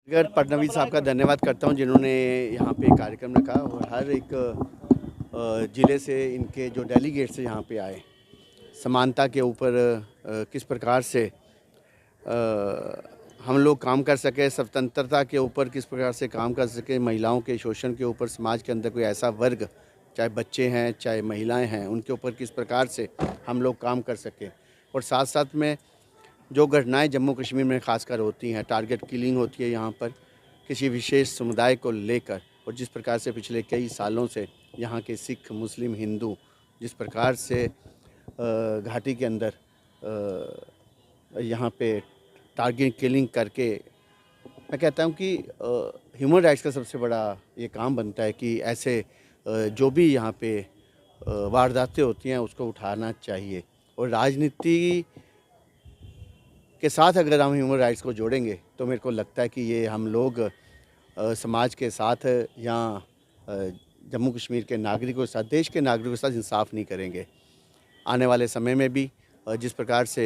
अगर फडणवीस साहब का धन्यवाद करता हूं जिन्होंने यहाँ पे कार्यक्रम रखा और हर एक ज़िले से इनके जो डेलीगेट्स यहाँ पे आए, समानता के ऊपर किस प्रकार से हम लोग काम कर सके, स्वतंत्रता के ऊपर किस प्रकार से काम कर सके, महिलाओं के शोषण के ऊपर समाज के अंदर कोई ऐसा वर्ग, चाहे बच्चे हैं चाहे महिलाएं हैं, उनके ऊपर किस प्रकार से हम लोग काम कर सकें। और साथ साथ में जो घटनाएं जम्मू कश्मीर में ख़ासकर होती हैं, टारगेट किलिंग होती है यहाँ पर किसी विशेष समुदाय को लेकर, और जिस प्रकार से पिछले कई सालों से यहाँ के सिख, मुस्लिम, हिंदू जिस प्रकार से घाटी के अंदर यहाँ पे टारगेट किलिंग करके, मैं कहता हूँ कि ह्यूमन राइट्स का सबसे बड़ा ये काम बनता है कि ऐसे जो भी यहाँ पे वारदातें होती हैं उसको उठाना चाहिए। और राजनीति के साथ अगर हम ह्यूमन राइट्स को जोड़ेंगे तो मेरे को लगता है कि ये हम लोग समाज के साथ या जम्मू कश्मीर के नागरिकों के साथ, देश के नागरिकों के साथ इंसाफ नहीं करेंगे। आने वाले समय में भी जिस प्रकार से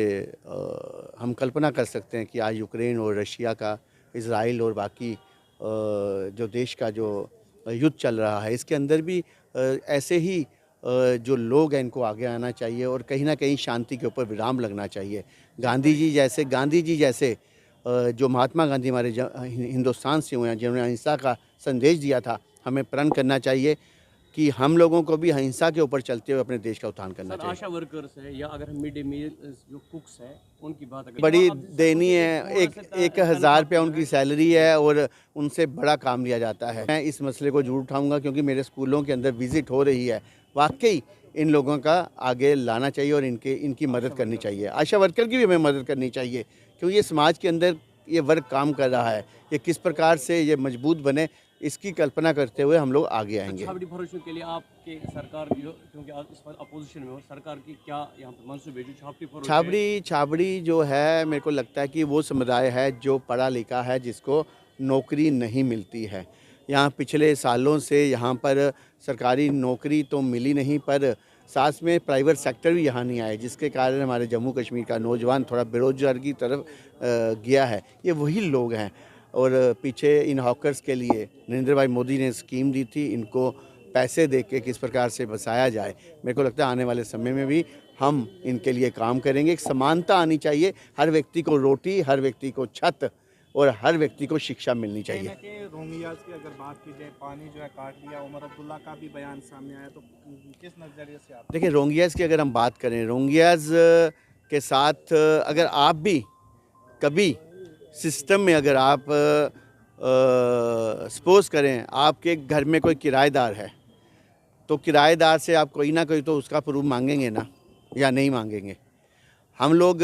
हम कल्पना कर सकते हैं कि आज यूक्रेन और रशिया का, इज़राइल और बाकी जो देश का जो युद्ध चल रहा है, इसके अंदर भी ऐसे ही जो लोग हैं इनको आगे आना चाहिए और कहीं ना कहीं शांति के ऊपर विराम लगना चाहिए। गांधी जी जैसे जो महात्मा गांधी हमारे हिंदुस्तान से हुए हैं, जिन्होंने अहिंसा का संदेश दिया था, हमें प्रण करना चाहिए कि हम लोगों को भी अहिंसा के ऊपर चलते हुए अपने देश का उत्थान करना चाहिए। आशा वर्कर्स है या अगर मिड डे मील जो कुक्स है उनकी बात अगर बड़ी दयनीय है, 1,000 रुपया उनकी सैलरी है और उनसे बड़ा काम लिया जाता है। मैं इस मसले को जरूर उठाऊंगा क्योंकि मेरे स्कूलों के अंदर विजिट हो रही है। वाकई इन लोगों का आगे लाना चाहिए और इनकी मदद करनी चाहिए। आशा वर्कर की भी हमें मदद करनी चाहिए क्योंकि ये समाज के अंदर ये वर्ग काम कर रहा है, ये किस प्रकार से ये मजबूत बने, इसकी कल्पना करते हुए हम लोग आगे आएंगे। छावड़ी भरोसे के लिए आपके सरकार की, क्योंकि आप इस पर अपोजिशन में हो, सरकार की क्या यहाँ पर मंसूबे जो छावड़ी जो है, मेरे को लगता है कि वो समुदाय है जो पढ़ा लिखा है, जिसको नौकरी नहीं मिलती है। यहाँ पिछले सालों से यहाँ पर सरकारी नौकरी तो मिली नहीं, पर साथ में प्राइवेट सेक्टर भी यहाँ नहीं आए, जिसके कारण हमारे जम्मू कश्मीर का नौजवान थोड़ा बेरोजगार की तरफ गया है। ये वही लोग हैं। और पीछे इन हॉकर्स के लिए नरेंद्र भाई मोदी ने स्कीम दी थी, इनको पैसे दे के किस प्रकार से बसाया जाए। मेरे को लगता है आने वाले समय में भी हम इनके लिए काम करेंगे। एक समानता आनी चाहिए, हर व्यक्ति को रोटी, हर व्यक्ति को छत और हर व्यक्ति को शिक्षा मिलनी चाहिए। रोहिंग्यास की अगर बात की जाए, पानी जो है काट लिया, उमर अब्दुल्ला का भी बयान सामने आया, तो किस नज़रिए से आप देखिए, रोहिंग्यास की अगर हम बात करें, रोहिंग्यास के साथ अगर आप भी कभी सिस्टम में अगर आप सपोज करें आपके घर में कोई किराएदार है, तो किराएदार से आप कोई ना कोई तो उसका प्रूफ मांगेंगे ना, या नहीं मांगेंगे। हम लोग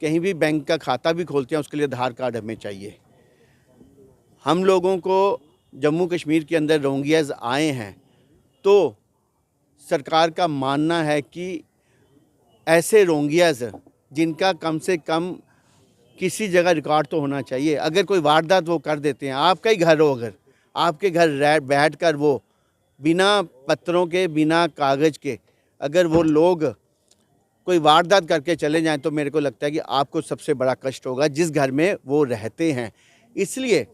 कहीं भी बैंक का खाता भी खोलते हैं, उसके लिए आधार कार्ड हमें चाहिए। हम लोगों को जम्मू कश्मीर के अंदर रोहिंग्यास आए हैं तो सरकार का मानना है कि ऐसे रोहिंग्यास जिनका कम से कम किसी जगह रिकॉर्ड तो होना चाहिए। अगर कोई वारदात वो कर देते हैं, आपका ही घर हो, अगर आपके घर बैठ कर वो बिना पत्रों के, बिना कागज़ के अगर वो लोग कोई वारदात करके चले जाएं, तो मेरे को लगता है कि आपको सबसे बड़ा कष्ट होगा जिस घर में वो रहते हैं। इसलिए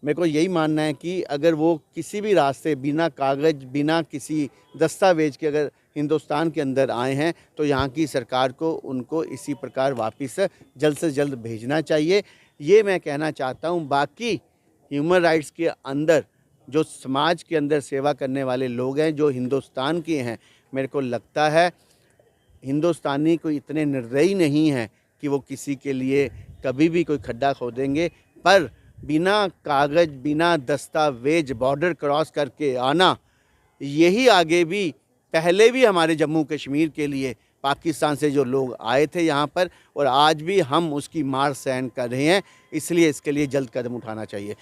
मेरे को यही मानना है कि अगर वो किसी भी रास्ते, बिना कागज़, बिना किसी दस्तावेज के अगर हिंदुस्तान के अंदर आए हैं, तो यहाँ की सरकार को उनको इसी प्रकार वापस जल्द से जल्द भेजना चाहिए। ये मैं कहना चाहता हूँ। बाकी ह्यूमन राइट्स के अंदर जो समाज के अंदर सेवा करने वाले लोग हैं, जो हिंदुस्तान के हैं, मेरे को लगता है हिंदुस्तानी कोई इतने निर्दयी नहीं हैं कि वो किसी के लिए कभी भी कोई खड्डा खोदेंगे। पर बिना कागज़, बिना दस्तावेज बॉर्डर क्रॉस करके आना, यही आगे भी पहले भी हमारे जम्मू कश्मीर के लिए पाकिस्तान से जो लोग आए थे यहाँ पर, और आज भी हम उसकी मार सहन कर रहे हैं। इसलिए इसके लिए जल्द कदम उठाना चाहिए।